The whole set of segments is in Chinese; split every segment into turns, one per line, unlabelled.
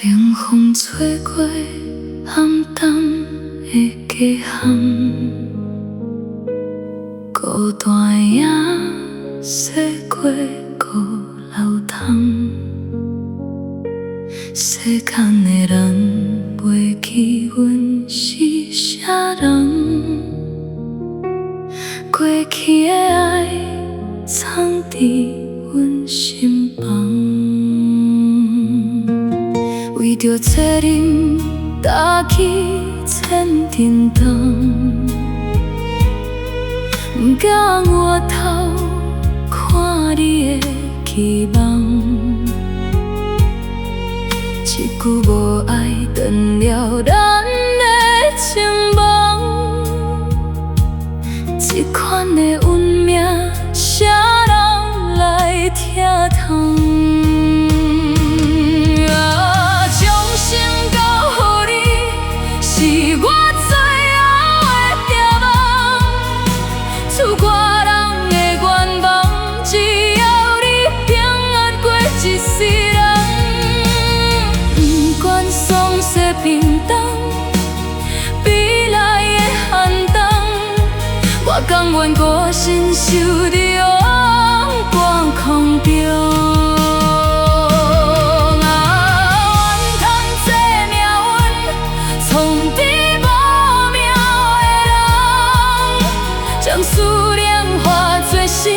冷风吹过暗淡的街巷，孤单影驶过古老窗。世间的人袂记阮是啥人，过去的爱藏伫阮心房。为着责任，搭起千阵灯，不敢回头看你的期望。一句无爱断了咱的情梦，这款的运命，谁人来疼痛？平等，比来的寒冬，我甘愿孤身守伫阳光空中。怨叹这命运藏伫无名的人，将思念化作诗，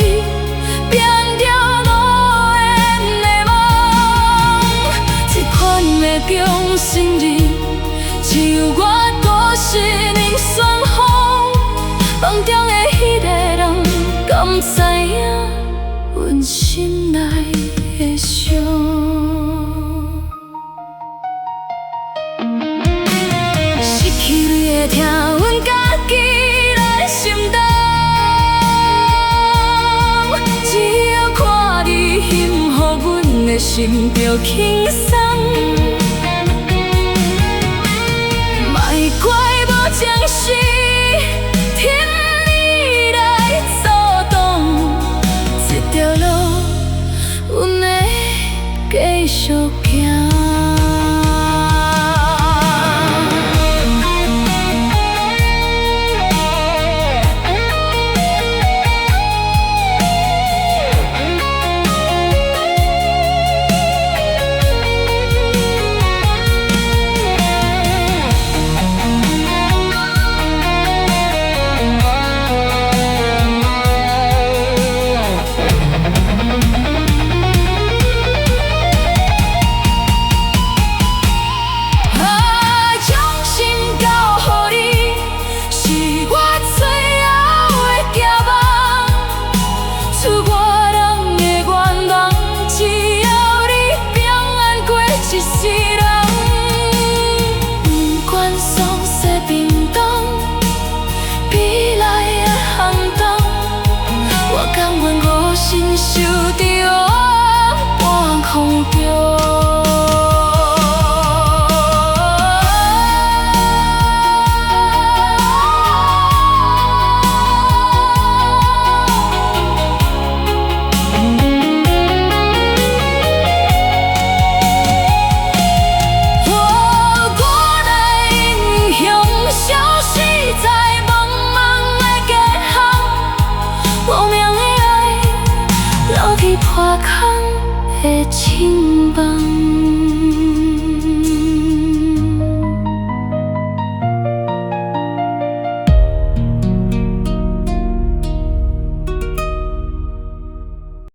变着无缘的梦。这款的重生日，只有我孤身忍霜风，梦中的迄个人，敢知影阮心内的伤？失去你的疼，阮家己来承担，只要看你幸福，阮的心就轻松。怪无将是天意来阻挡，这条路阮会继续行。